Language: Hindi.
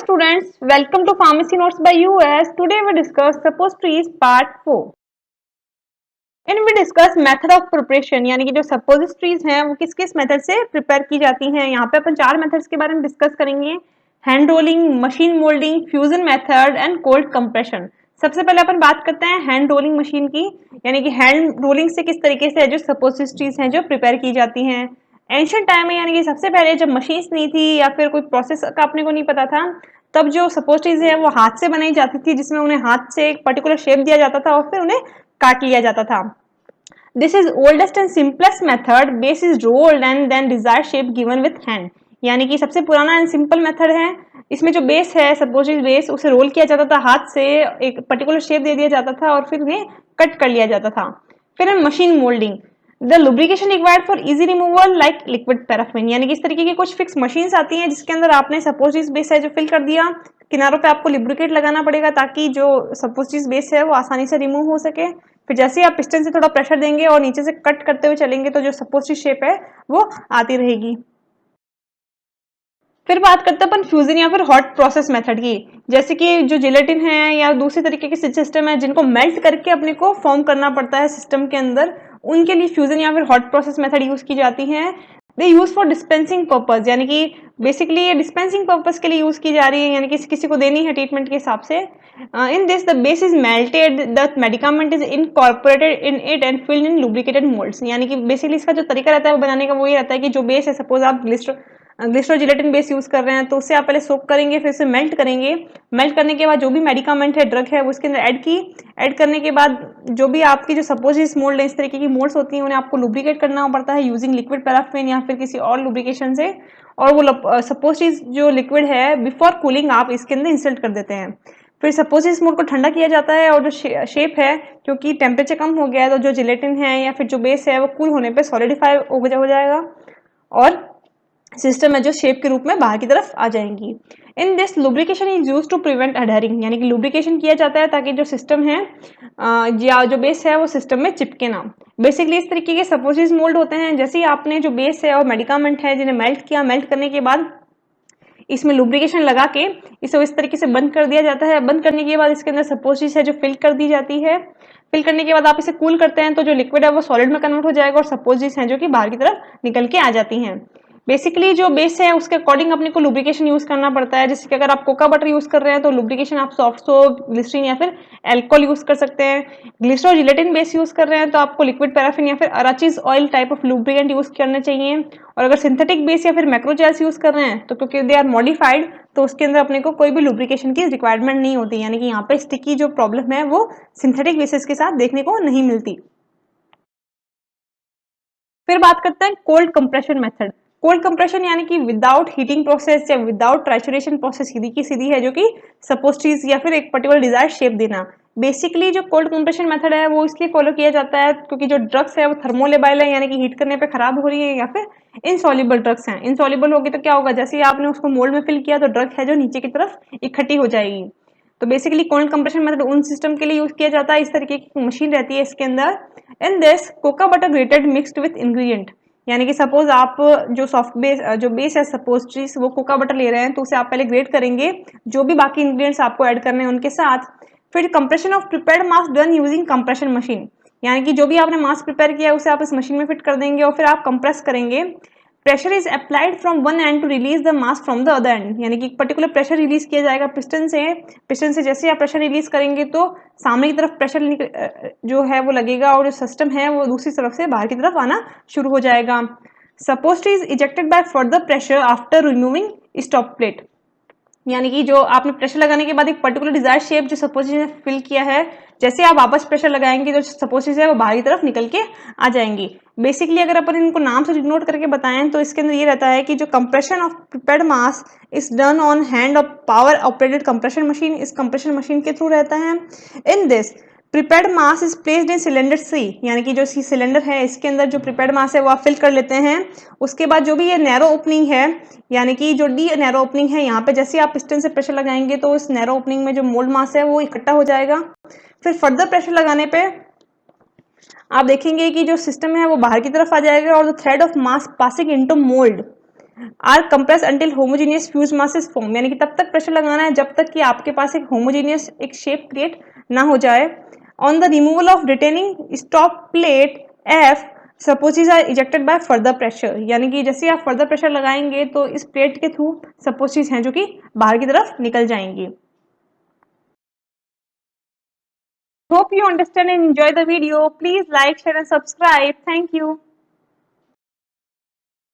students, welcome to Pharmacy Notes by US. Today we discuss suppositories part 4. And we discuss method of preparation यानी कि जो suppositories हैं वो किस किस मेथड से प्रिपेयर की जाती हैं। यहाँ पे अपन 4 मेथड्स के बारे में डिस्कस करेंगे। Hand rolling, machine moulding, fusion method and cold compression. सबसे पहले अपन बात करते हैं हैंड रोलिंग मशीन की, यानी कि हैंड रोलिंग से किस तरीके से जो सपोसिटरीज हैं जो प्रिपेयर की जाती हैं। एंशिएंट टाइम में यानी कि सबसे पहले जब मशीन्स नहीं थी या फिर कोई प्रोसेस का अपने को नहीं पता था, तब जो सपोसिटरीज है वो हाथ से बनाई जाती थी, जिसमें उन्हें हाथ से एक पर्टिकुलर शेप दिया जाता था और फिर उन्हें काट लिया जाता था। This is oldest and simplest method, base is rolled and then desired shape given with hand. यानी कि सबसे पुराना एंड सिंपल मेथड है। इसमें जो बेस है, सपोज बेस, उसे रोल किया जाता था हाथ से, एक पर्टिकुलर शेप दे दिया जाता था और फिर उन्हें कट कर लिया जाता था। फिर है machine moulding. The lubrication required for easy removal like liquid paraffin, यानी कि इस तरीके की कुछ फिक्स मशीन्स आती हैं जिसके अंदर आपने सपोज बेस है जो फिल कर दिया, किनारों पे आपको लिब्रिकेट लगाना पड़ेगा ताकि जो सपोज बेस है वो आसानी से रिमूव हो सके। फिर जैसे ही आप पिस्टन से थोड़ा प्रेशर देंगे और नीचे से कट करते हुए चलेंगे तो जो सपोज शेप है वो आती रहेगी। फिर बात करते हैं अपन फ्यूजन या फिर हॉट प्रोसेस मेथड की। जैसे कि जो जिलेटिन है या दूसरी तरीके के सिस्टम है जिनको मेल्ट करके अपने को फॉर्म करना पड़ता है सिस्टम के अंदर, उनके लिए फ्यूजन या फिर हॉट प्रोसेस मेथड यूज की जाती है। दे यूज फॉर डिस्पेंसिंग पर्पज, यानी कि बेसिकली ये डिस्पेंसिंग पर्पज के लिए यूज की जा रही है, यानी कि किसी को देनी है ट्रीटमेंट के हिसाब से। In this the base is melted, the medicament is incorporated in it and filled in lubricated moulds. यानी कि बेसिकली इसका जो तरीका रहता है वो बनाने का वो ये रहता है कि जो बेस है, सपोज आप ग्लिसरोजिलेटिन बेस यूज कर रहे हैं तो उससे आप पहले सोक करेंगे, फिर उसे मेल्ट करेंगे। मेल्ट करने के बाद जो भी मेडिकामेंट है, ड्रग है, वो उसके अंदर ऐड की। ऐड करने के बाद जो भी आपकी जो सपोजिस मोल्ड है, इस तरीके की मोल्ड्स होती हैं, उन्हें आपको लुब्रिकेट करना पड़ता है यूजिंग लिक्विड पैराफिन या फिर किसी और लुब्रिकेशन से। और वो सपोजिस जो लिक्विड है बिफोर कूलिंग आप इसके अंदर इंसर्ट कर देते हैं। फिर सपोज इस मोड को ठंडा किया जाता है और जो शेप है, क्योंकि टेम्परेचर कम हो गया है तो जो जिलेटिन है या फिर जो बेस है वो कूल होने पे सॉलिडिफाई हो जाएगा और सिस्टम है जो शेप के रूप में बाहर की तरफ आ जाएंगी। In this lubrication is use to prevent adhering, यानी कि लुब्रिकेशन किया जाता है ताकि जो सिस्टम है या जो बेस है वो सिस्टम में चिपके ना। बेसिकली इस तरीके के सपोजिस मोल्ड होते हैं। जैसे ही आपने जो बेस है और मेडिकामेंट है जिन्हें मेल्ट किया, मेल्ट करने के बाद इसमें लुब्रिकेशन लगा के इसे इस तरीके से बंद कर दिया जाता है। बंद करने के बाद इसके अंदर सपोजिस है जो फिल कर दी जाती है। फिल करने के बाद आप इसे कूल करते हैं तो जो लिक्विड है वो सॉलिड में कन्वर्ट हो जाएगा और सपोजिस हैं जो कि बाहर की तरफ निकल के आ जाती हैं। बेसिकली जो बेस है उसके अकॉर्डिंग अपने को लुब्रिकेशन यूज करना पड़ता है। जैसे कि अगर आप कोका बटर यूज कर रहे हैं तो लुब्रिकेशन आप सॉफ्ट सोप, ग्लिसरीन या फिर एल्कोहल यूज कर सकते हैं। ग्लिसरोजिलेटिन बेस यूज कर रहे हैं तो आपको लिक्विड पैराफिन या फिर arachis oil type of lubricant use करने चाहिए। और अगर सिंथेटिक बेस या फिर मैक्रोजेल्स यूज कर रहे हैं तो क्योंकि दे आर मॉडिफाइड तो उसके अंदर अपने को कोई भी लुब्रिकेशन की रिक्वायरमेंट नहीं होती, यानी कि यहाँ पे स्टिकी जो प्रॉब्लम है वो सिंथेटिक बेसिस के साथ देखने को नहीं मिलती। फिर बात करते हैं cold compression method. Cold compression यानी कि विदाउट हीटिंग प्रोसेस या विदाउट ट्राइचुरेशन प्रोसेस सीधी की सीधी है जो कि सपोस्टीज या फिर एक पर्टिकुलर डिजायर शेप देना। बेसिकली जो कोल्ड कंप्रेशन मेथड है वो इसलिए फॉलो किया जाता है क्योंकि जो ड्रग्स है वो थर्मोलेबाइल है, यानी कि हीट करने पे खराब हो रही है, या फिर इनसॉल्युबल ड्रग्स हैं। इनसॉल्युबल होगी तो क्या होगा, जैसे ही आपने उसको मोल्ड में फिल किया तो ड्रग है जो नीचे की तरफ इकट्ठी हो जाएगी। तो बेसिकली कोल्ड कंप्रेशन मेथड उन सिस्टम के लिए यूज किया जाता है। इस तरीके की मशीन रहती है इसके अंदर। In this cocoa butter grated mixed with ingredient, यानी कि सपोज आप जो सॉफ्ट बेस जो बेस है सपोज वो कोका बटर ले रहे हैं तो उसे आप पहले ग्रेट करेंगे, जो भी बाकी इंग्रेडिएंट्स आपको ऐड करने हैं उनके साथ। फिर compression of prepared mass done using compression machine, यानी कि जो भी आपने मास प्रिपेयर किया है उसे आप इस मशीन में फिट कर देंगे और फिर आप कंप्रेस करेंगे। Pressure is applied from one end to release the mass from the other end, यानी कि पर्टिकुलर प्रेशर रिलीज किया जाएगा पिस्टन से। पिस्टन से जैसे आप प्रेशर रिलीज करेंगे तो सामने की तरफ प्रेशर जो है वो लगेगा और जो सिस्टम है वो दूसरी तरफ से बाहर की तरफ आना शुरू हो जाएगा। Suppository is ejected by further pressure after removing stop plate, यानी कि जो आपने प्रेशर लगाने के बाद एक पर्टिकुलर डिजायर शेप जो सपोज ने फिल किया है, जैसे आप वापस प्रेशर लगाएंगे जो सपोज है वो बाहर की तरफ निकल के आ जाएंगी। बेसिकली अगर अपन इनको नाम से डिनोट करके बताएं तो इसके अंदर ये रहता है कि जो compression of prepared mass is done on hand of power operated compression machine, इस कंप्रेशन मशीन के थ्रू रहता है। In this prepared mass is placed in cylinder C, यानी कि जो सी सिलेंडर है इसके अंदर जो प्रिपेयर्ड मास है वो आप फिल कर लेते हैं। उसके बाद जो भी ये नैरो ओपनिंग है, यानी कि जो डी नैरो ओपनिंग है, यहाँ पे जैसे आप पिस्टन से प्रेशर लगाएंगे तो इस नैरो ओपनिंग में जो मोल्ड मास है वो इकट्ठा हो जाएगा। फिर फर्दर प्रेशर लगाने पे आप देखेंगे कि जो सिस्टम है वो बाहर की तरफ आ जाएगा और the thread of mass passing into mould, or compress until homogeneous fuse masses form, यानी कि तब तक प्रेशर लगाना है जब तक कि आपके पास एक होमोजीनियस एक शेप क्रिएट ना हो जाए। On the removal of retaining stop plate F suppositories are ejected by further pressure, यानी कि जैसे आप फर्दर प्रेशर लगाएंगे तो इस प्लेट के थ्रू सपोचेज हैं जो कि बाहर की तरफ निकल जाएंगी। Hope you understand and enjoy the video. Please like, share and subscribe. Thank you.